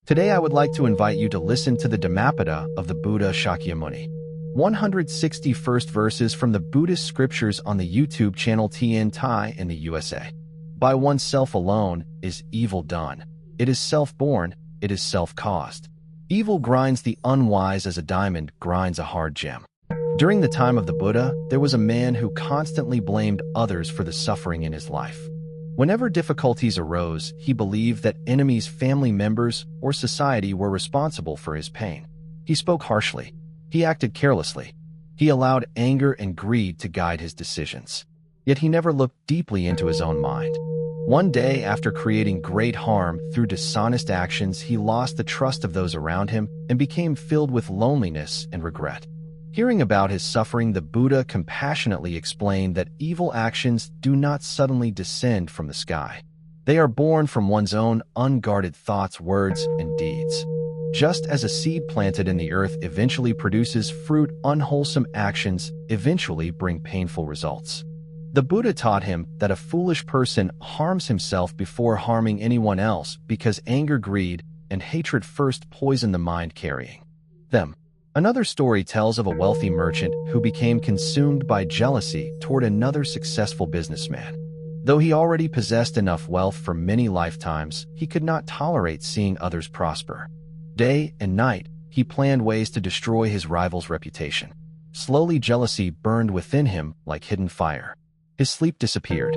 Today I would like to invite you to listen to the Dhammapada of the Buddha Shakyamuni. 161st verses from the Buddhist scriptures on the YouTube channel Thien Thai in the USA. By oneself alone is evil done. It is self-born, it is self-caused. Evil grinds the unwise as a diamond grinds a hard gem. During the time of the Buddha, there was a man who constantly blamed others for the suffering in his life. Whenever difficulties arose, he believed that enemies, family members, or society were responsible for his pain. He spoke harshly. He acted carelessly. He allowed anger and greed to guide his decisions. Yet he never looked deeply into his own mind. One day, after creating great harm through dishonest actions, he lost the trust of those around him and became filled with loneliness and regret. Hearing about his suffering, the Buddha compassionately explained that evil actions do not suddenly descend from the sky. They are born from one's own unguarded thoughts, words, and deeds. Just as a seed planted in the earth eventually produces fruit, unwholesome actions eventually bring painful results. The Buddha taught him that a foolish person harms himself before harming anyone else because anger, greed, and hatred first poison the mind carrying them. Another story tells of a wealthy merchant who became consumed by jealousy toward another successful businessman. Though he already possessed enough wealth for many lifetimes, he could not tolerate seeing others prosper. Day and night, he planned ways to destroy his rival's reputation. Slowly, jealousy burned within him like hidden fire. His sleep disappeared.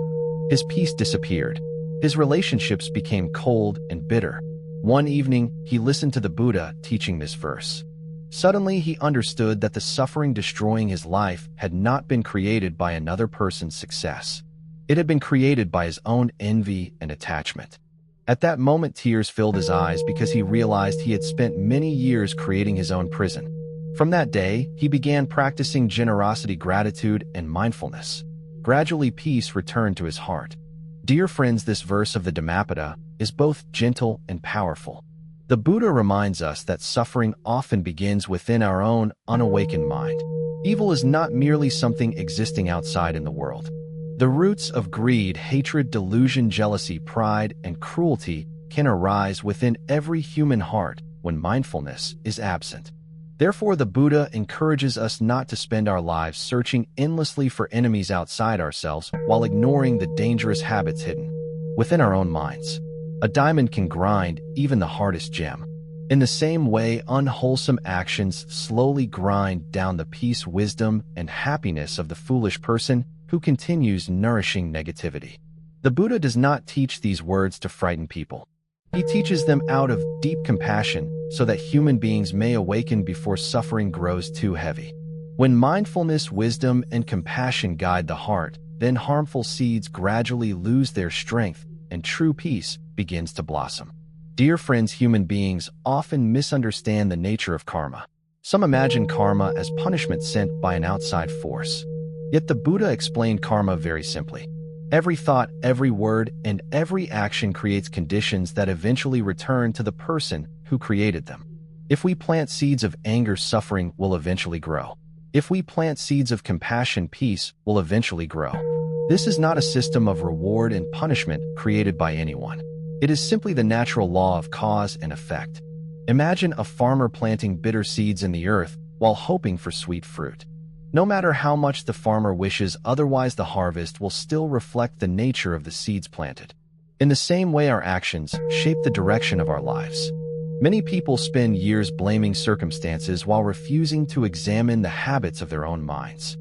His peace disappeared. His relationships became cold and bitter. One evening, he listened to the Buddha teaching this verse. Suddenly, he understood that the suffering destroying his life had not been created by another person's success. It had been created by his own envy and attachment. At that moment, tears filled his eyes because he realized he had spent many years creating his own prison. From that day, he began practicing generosity, gratitude, and mindfulness. Gradually, peace returned to his heart. Dear friends, this verse of the Dhammapada is both gentle and powerful. The Buddha reminds us that suffering often begins within our own unawakened mind. Evil is not merely something existing outside in the world. The roots of greed, hatred, delusion, jealousy, pride, and cruelty can arise within every human heart when mindfulness is absent. Therefore, the Buddha encourages us not to spend our lives searching endlessly for enemies outside ourselves while ignoring the dangerous habits hidden within our own minds. A diamond can grind even the hardest gem. In the same way, unwholesome actions slowly grind down the peace, wisdom, and happiness of the foolish person who continues nourishing negativity. The Buddha does not teach these words to frighten people. He teaches them out of deep compassion so that human beings may awaken before suffering grows too heavy. When mindfulness, wisdom, and compassion guide the heart, then harmful seeds gradually lose their strength and true peace begins to blossom. Dear friends, human beings often misunderstand the nature of karma. Some imagine karma as punishment sent by an outside force. Yet the Buddha explained karma very simply. Every thought, every word, and every action creates conditions that eventually return to the person who created them. If we plant seeds of anger, suffering will eventually grow. If we plant seeds of compassion, peace will eventually grow. This is not a system of reward and punishment created by anyone. It is simply the natural law of cause and effect. Imagine a farmer planting bitter seeds in the earth while hoping for sweet fruit. No matter how much the farmer wishes otherwise, the harvest will still reflect the nature of the seeds planted. In the same way, our actions shape the direction of our lives. Many people spend years blaming circumstances while refusing to examine the habits of their own minds.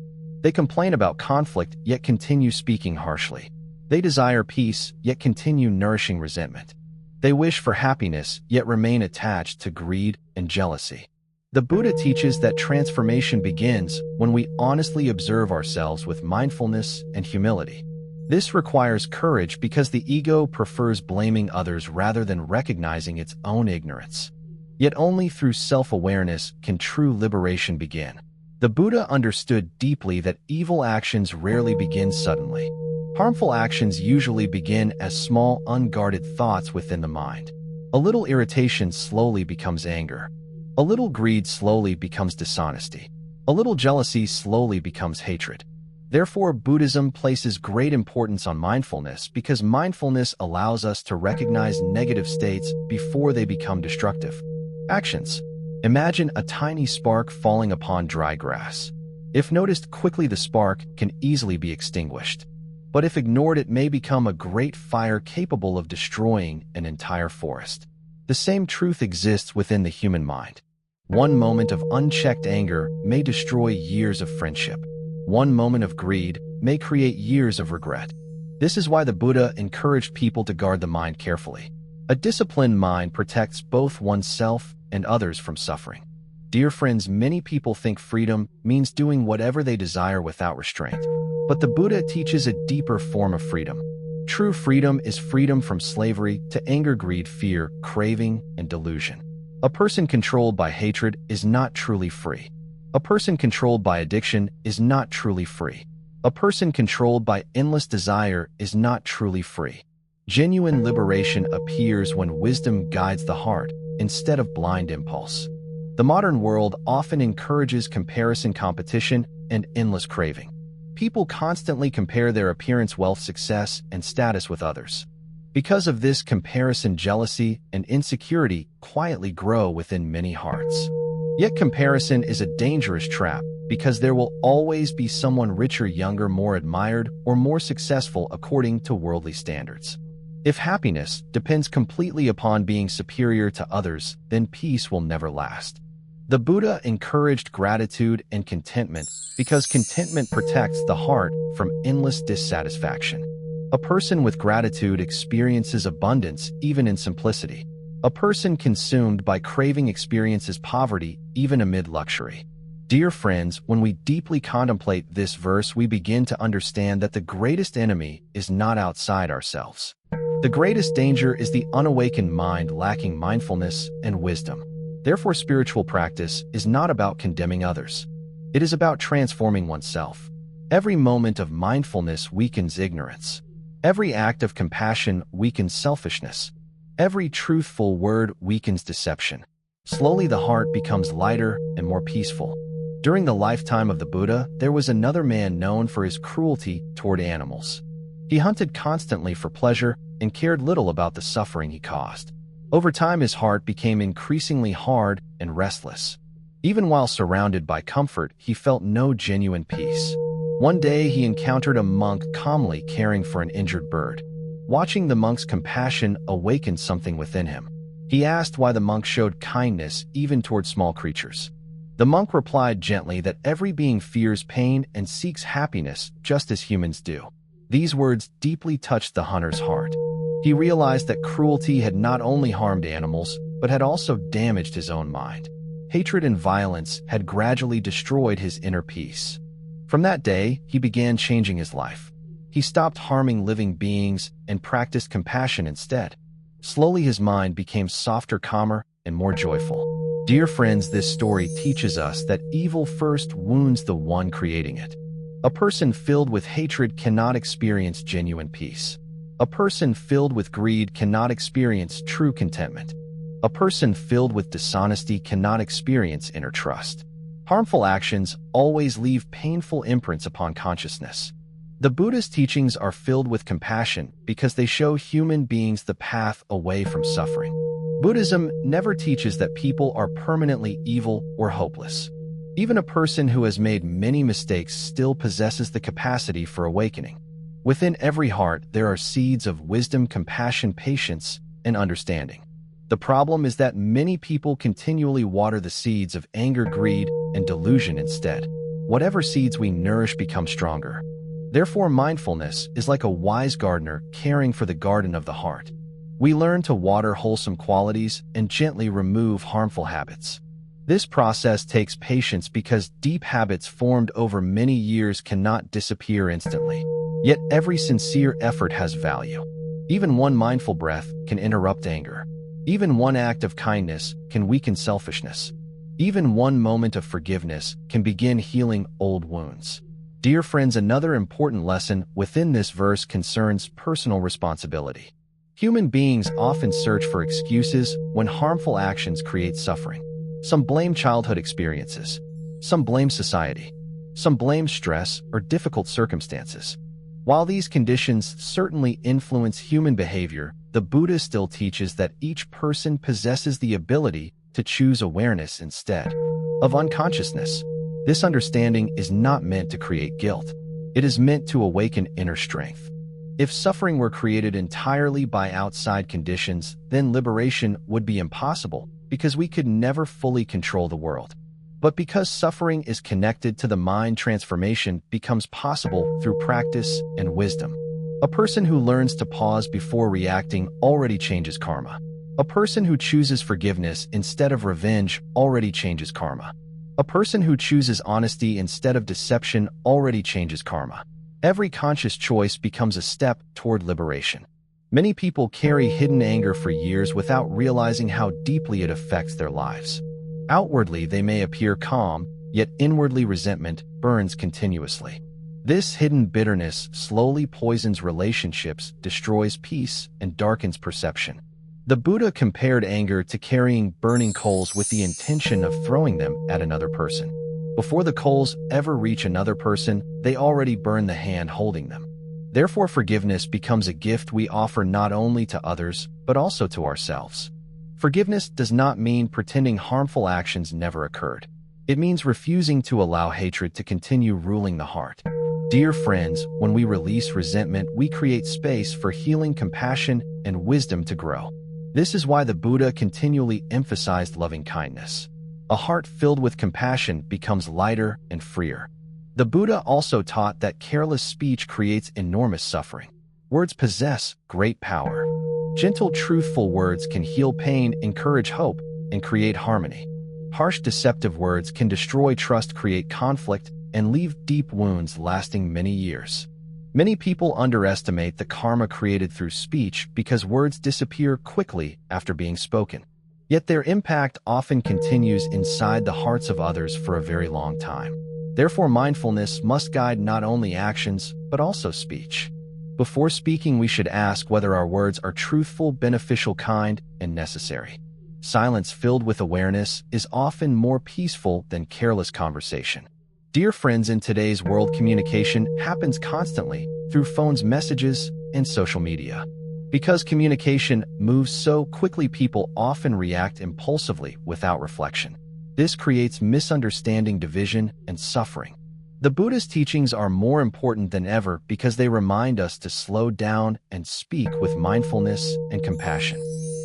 They complain about conflict, yet continue speaking harshly. They desire peace, yet continue nourishing resentment. They wish for happiness, yet remain attached to greed and jealousy. The Buddha teaches that transformation begins when we honestly observe ourselves with mindfulness and humility. This requires courage because the ego prefers blaming others rather than recognizing its own ignorance. Yet only through self-awareness can true liberation begin. The Buddha understood deeply that evil actions rarely begin suddenly. Harmful actions usually begin as small, unguarded thoughts within the mind. A little irritation slowly becomes anger. A little greed slowly becomes dishonesty. A little jealousy slowly becomes hatred. Therefore, Buddhism places great importance on mindfulness because mindfulness allows us to recognize negative states before they become destructive. Actions. Imagine a tiny spark falling upon dry grass. If noticed quickly, the spark can easily be extinguished. But if ignored, it may become a great fire capable of destroying an entire forest. The same truth exists within the human mind. One moment of unchecked anger may destroy years of friendship. One moment of greed may create years of regret. This is why the Buddha encouraged people to guard the mind carefully. A disciplined mind protects both oneself and others from suffering. Dear friends, many people think freedom means doing whatever they desire without restraint. But the Buddha teaches a deeper form of freedom. True freedom is freedom from slavery to anger, greed, fear, craving, and delusion. A person controlled by hatred is not truly free. A person controlled by addiction is not truly free. A person controlled by endless desire is not truly free. Genuine liberation appears when wisdom guides the heart instead of blind impulse. The modern world often encourages comparison, competition, and endless craving. People constantly compare their appearance, wealth, success, and status with others. Because of this comparison, jealousy and insecurity quietly grow within many hearts. Yet comparison is a dangerous trap because there will always be someone richer, younger, more admired, or more successful according to worldly standards. If happiness depends completely upon being superior to others, then peace will never last. The Buddha encouraged gratitude and contentment because contentment protects the heart from endless dissatisfaction. A person with gratitude experiences abundance even in simplicity. A person consumed by craving experiences poverty even amid luxury. Dear friends, when we deeply contemplate this verse, we begin to understand that the greatest enemy is not outside ourselves. The greatest danger is the unawakened mind lacking mindfulness and wisdom. Therefore, spiritual practice is not about condemning others. It is about transforming oneself. Every moment of mindfulness weakens ignorance. Every act of compassion weakens selfishness. Every truthful word weakens deception. Slowly, the heart becomes lighter and more peaceful. During the lifetime of the Buddha, there was another man known for his cruelty toward animals. He hunted constantly for pleasure and cared little about the suffering he caused. Over time, his heart became increasingly hard and restless. Even while surrounded by comfort, he felt no genuine peace. One day, he encountered a monk calmly caring for an injured bird. Watching the monk's compassion awakened something within him. He asked why the monk showed kindness even toward small creatures. The monk replied gently that every being fears pain and seeks happiness just as humans do. These words deeply touched the hunter's heart. He realized that cruelty had not only harmed animals, but had also damaged his own mind. Hatred and violence had gradually destroyed his inner peace. From that day, he began changing his life. He stopped harming living beings and practiced compassion instead. Slowly, his mind became softer, calmer, and more joyful. Dear friends, this story teaches us that evil first wounds the one creating it. A person filled with hatred cannot experience genuine peace. A person filled with greed cannot experience true contentment. A person filled with dishonesty cannot experience inner trust. Harmful actions always leave painful imprints upon consciousness. The Buddha's teachings are filled with compassion because they show human beings the path away from suffering. Buddhism never teaches that people are permanently evil or hopeless. Even a person who has made many mistakes still possesses the capacity for awakening. Within every heart, there are seeds of wisdom, compassion, patience, and understanding. The problem is that many people continually water the seeds of anger, greed, and delusion instead. Whatever seeds we nourish become stronger. Therefore, mindfulness is like a wise gardener caring for the garden of the heart. We learn to water wholesome qualities and gently remove harmful habits. This process takes patience because deep habits formed over many years cannot disappear instantly. Yet every sincere effort has value. Even one mindful breath can interrupt anger. Even one act of kindness can weaken selfishness. Even one moment of forgiveness can begin healing old wounds. Dear friends, another important lesson within this verse concerns personal responsibility. Human beings often search for excuses when harmful actions create suffering. Some blame childhood experiences. Some blame society. Some blame stress or difficult circumstances. While these conditions certainly influence human behavior, the Buddha still teaches that each person possesses the ability to choose awareness instead of unconsciousness. This understanding is not meant to create guilt. It is meant to awaken inner strength. If suffering were created entirely by outside conditions, then liberation would be impossible because we could never fully control the world. But because suffering is connected to the mind, transformation becomes possible through practice and wisdom. A person who learns to pause before reacting already changes karma. A person who chooses forgiveness instead of revenge already changes karma. A person who chooses honesty instead of deception already changes karma. Every conscious choice becomes a step toward liberation. Many people carry hidden anger for years without realizing how deeply it affects their lives. Outwardly, they may appear calm, yet inwardly resentment burns continuously. This hidden bitterness slowly poisons relationships, destroys peace, and darkens perception. The Buddha compared anger to carrying burning coals with the intention of throwing them at another person. Before the coals ever reach another person, they already burn the hand holding them. Therefore, forgiveness becomes a gift we offer not only to others, but also to ourselves. Forgiveness does not mean pretending harmful actions never occurred. It means refusing to allow hatred to continue ruling the heart. Dear friends, when we release resentment, we create space for healing, compassion, and wisdom to grow. This is why the Buddha continually emphasized loving kindness. A heart filled with compassion becomes lighter and freer. The Buddha also taught that careless speech creates enormous suffering. Words possess great power. Gentle, truthful words can heal pain, encourage hope, and create harmony. Harsh, deceptive words can destroy trust, create conflict, and leave deep wounds lasting many years. Many people underestimate the karma created through speech because words disappear quickly after being spoken. Yet their impact often continues inside the hearts of others for a very long time. Therefore, mindfulness must guide not only actions, but also speech. Before speaking, we should ask whether our words are truthful, beneficial, kind, and necessary. Silence filled with awareness is often more peaceful than careless conversation. Dear friends, in today's world, communication happens constantly through phones, messages, and social media. Because communication moves so quickly, people often react impulsively without reflection. This creates misunderstanding, division, and suffering. The Buddha's teachings are more important than ever because they remind us to slow down and speak with mindfulness and compassion.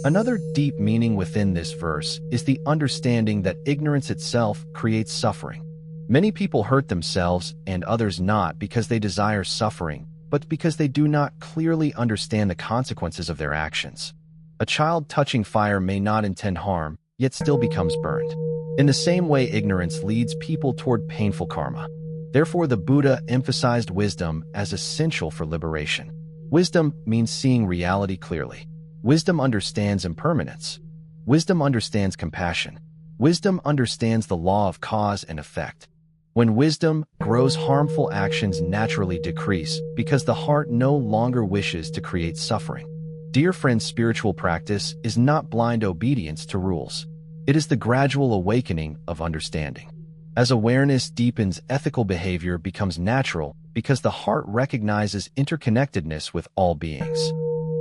Another deep meaning within this verse is the understanding that ignorance itself creates suffering. Many people hurt themselves and others not because they desire suffering, but because they do not clearly understand the consequences of their actions. A child touching fire may not intend harm, yet still becomes burned. In the same way, ignorance leads people toward painful karma. Therefore, the Buddha emphasized wisdom as essential for liberation. Wisdom means seeing reality clearly. Wisdom understands impermanence. Wisdom understands compassion. Wisdom understands the law of cause and effect. When wisdom grows, harmful actions naturally decrease because the heart no longer wishes to create suffering. Dear friends, spiritual practice is not blind obedience to rules. It is the gradual awakening of understanding. As awareness deepens, ethical behavior becomes natural because the heart recognizes interconnectedness with all beings.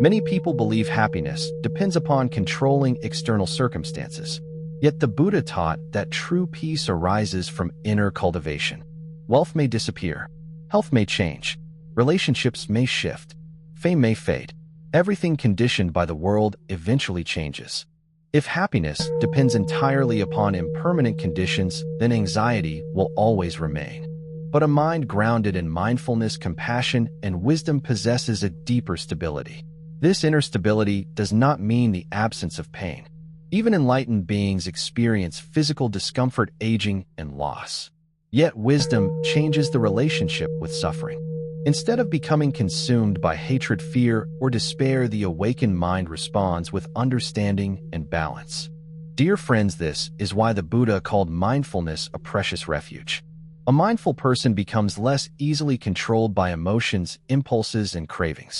Many people believe happiness depends upon controlling external circumstances. Yet the Buddha taught that true peace arises from inner cultivation. Wealth may disappear. Health may change. Relationships may shift. Fame may fade. Everything conditioned by the world eventually changes. If happiness depends entirely upon impermanent conditions, then anxiety will always remain. But a mind grounded in mindfulness, compassion, and wisdom possesses a deeper stability. This inner stability does not mean the absence of pain. Even enlightened beings experience physical discomfort, aging, and loss. Yet wisdom changes the relationship with suffering. Instead of becoming consumed by hatred, fear, or despair, the awakened mind responds with understanding and balance. Dear friends, this is why the Buddha called mindfulness a precious refuge. A mindful person becomes less easily controlled by emotions, impulses, and cravings.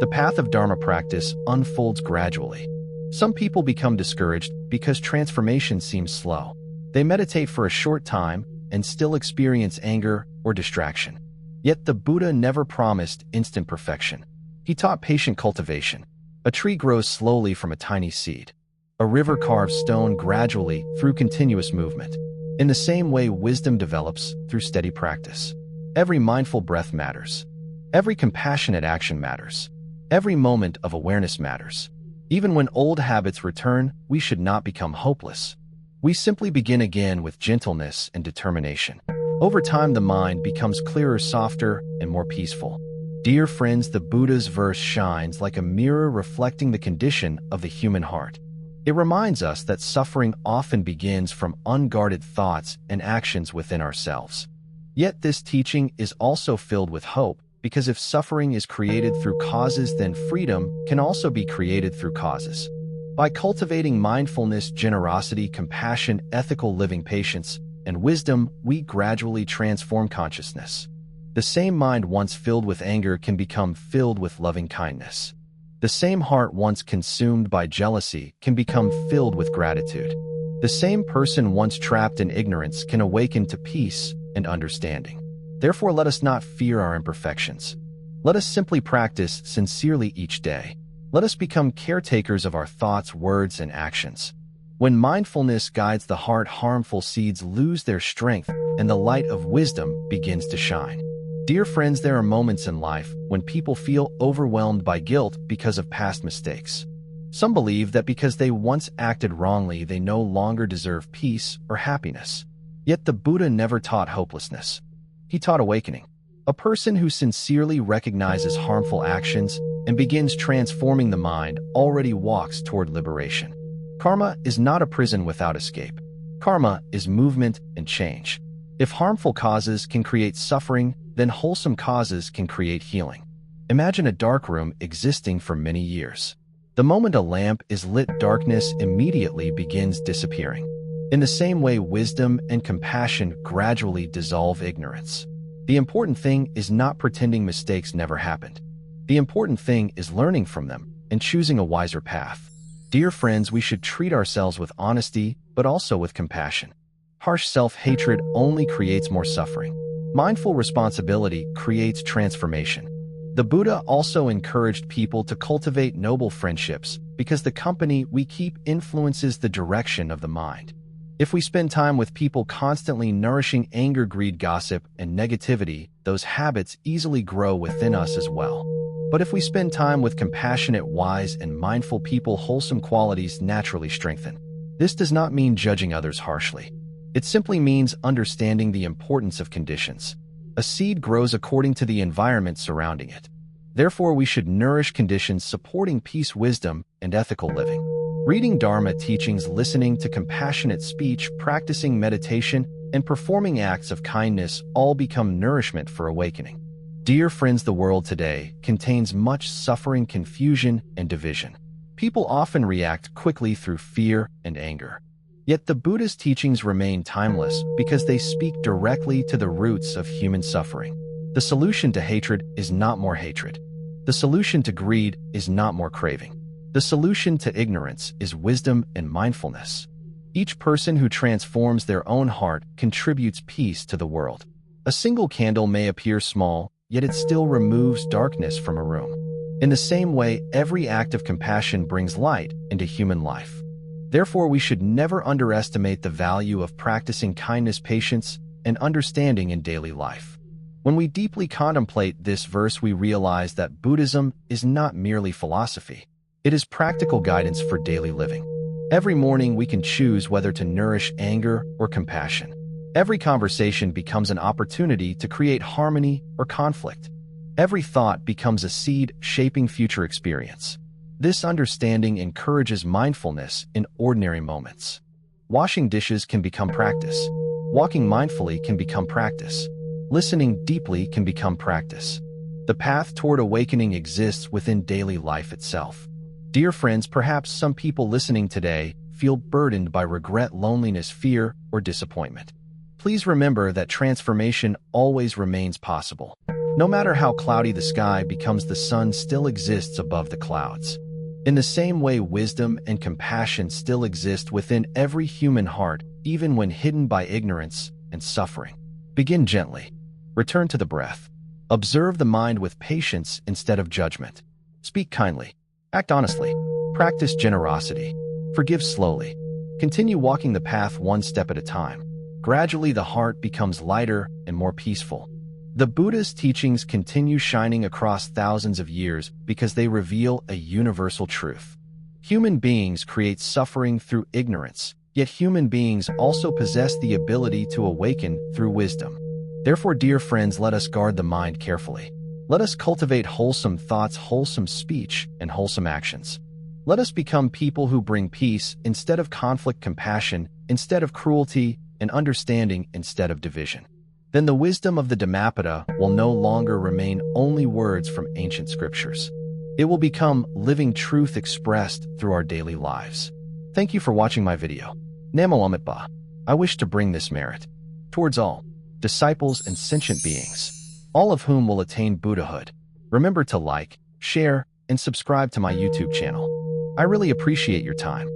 The path of Dharma practice unfolds gradually. Some people become discouraged because transformation seems slow. They meditate for a short time, and still experience anger or distraction. Yet the Buddha never promised instant perfection. He taught patient cultivation. A tree grows slowly from a tiny seed. A river carves stone gradually through continuous movement. In the same way, wisdom develops through steady practice. Every mindful breath matters. Every compassionate action matters. Every moment of awareness matters. Even when old habits return, we should not become hopeless. We simply begin again with gentleness and determination. Over time, the mind becomes clearer, softer, and more peaceful. Dear friends, the Buddha's verse shines like a mirror reflecting the condition of the human heart. It reminds us that suffering often begins from unguarded thoughts and actions within ourselves. Yet this teaching is also filled with hope, because if suffering is created through causes, then freedom can also be created through causes. By cultivating mindfulness, generosity, compassion, ethical living, patience, and wisdom, we gradually transform consciousness. The same mind once filled with anger can become filled with loving kindness. The same heart once consumed by jealousy can become filled with gratitude. The same person once trapped in ignorance can awaken to peace and understanding. Therefore, let us not fear our imperfections. Let us simply practice sincerely each day. Let us become caretakers of our thoughts, words, and actions. When mindfulness guides the heart, harmful seeds lose their strength and the light of wisdom begins to shine. Dear friends, there are moments in life when people feel overwhelmed by guilt because of past mistakes. Some believe that because they once acted wrongly, they no longer deserve peace or happiness. Yet the Buddha never taught hopelessness. He taught awakening. A person who sincerely recognizes harmful actions and begins transforming the mind already walks toward liberation. Karma is not a prison without escape. Karma is movement and change. If harmful causes can create suffering, then wholesome causes can create healing. Imagine a dark room existing for many years. The moment a lamp is lit, darkness immediately begins disappearing. In the same way, wisdom and compassion gradually dissolve ignorance. The important thing is not pretending mistakes never happened. The important thing is learning from them and choosing a wiser path. Dear friends, we should treat ourselves with honesty, but also with compassion. Harsh self-hatred only creates more suffering. Mindful responsibility creates transformation. The Buddha also encouraged people to cultivate noble friendships because the company we keep influences the direction of the mind. If we spend time with people constantly nourishing anger, greed, gossip, and negativity, those habits easily grow within us as well. But if we spend time with compassionate, wise, and mindful people, wholesome qualities naturally strengthen. This does not mean judging others harshly. It simply means understanding the importance of conditions. A seed grows according to the environment surrounding it. Therefore, we should nourish conditions supporting peace, wisdom, and ethical living. Reading Dharma teachings, listening to compassionate speech, practicing meditation, and performing acts of kindness all become nourishment for awakening. Dear friends, the world today contains much suffering, confusion, and division. People often react quickly through fear and anger. Yet the Buddha's teachings remain timeless because they speak directly to the roots of human suffering. The solution to hatred is not more hatred. The solution to greed is not more craving. The solution to ignorance is wisdom and mindfulness. Each person who transforms their own heart contributes peace to the world. A single candle may appear small, yet it still removes darkness from a room. In the same way, every act of compassion brings light into human life. Therefore, we should never underestimate the value of practicing kindness, patience, and understanding in daily life. When we deeply contemplate this verse, we realize that Buddhism is not merely philosophy. It is practical guidance for daily living. Every morning, we can choose whether to nourish anger or compassion. Every conversation becomes an opportunity to create harmony or conflict. Every thought becomes a seed shaping future experience. This understanding encourages mindfulness in ordinary moments. Washing dishes can become practice. Walking mindfully can become practice. Listening deeply can become practice. The path toward awakening exists within daily life itself. Dear friends, perhaps some people listening today feel burdened by regret, loneliness, fear, or disappointment. Please remember that transformation always remains possible. No matter how cloudy the sky becomes, the sun still exists above the clouds. In the same way, wisdom and compassion still exist within every human heart, even when hidden by ignorance and suffering. Begin gently. Return to the breath. Observe the mind with patience instead of judgment. Speak kindly. Act honestly. Practice generosity. Forgive slowly. Continue walking the path one step at a time. Gradually, the heart becomes lighter and more peaceful. The Buddha's teachings continue shining across thousands of years because they reveal a universal truth. Human beings create suffering through ignorance, yet human beings also possess the ability to awaken through wisdom. Therefore, dear friends, let us guard the mind carefully. Let us cultivate wholesome thoughts, wholesome speech, and wholesome actions. Let us become people who bring peace instead of conflict, compassion instead of cruelty, and understanding instead of division. Then the wisdom of the Dhammapada will no longer remain only words from ancient scriptures. It will become living truth expressed through our daily lives. Thank you for watching my video. Namo Amitabha. I wish to bring this merit towards all disciples and sentient beings, all of whom will attain Buddhahood. Remember to like, share, and subscribe to my YouTube channel. I really appreciate your time.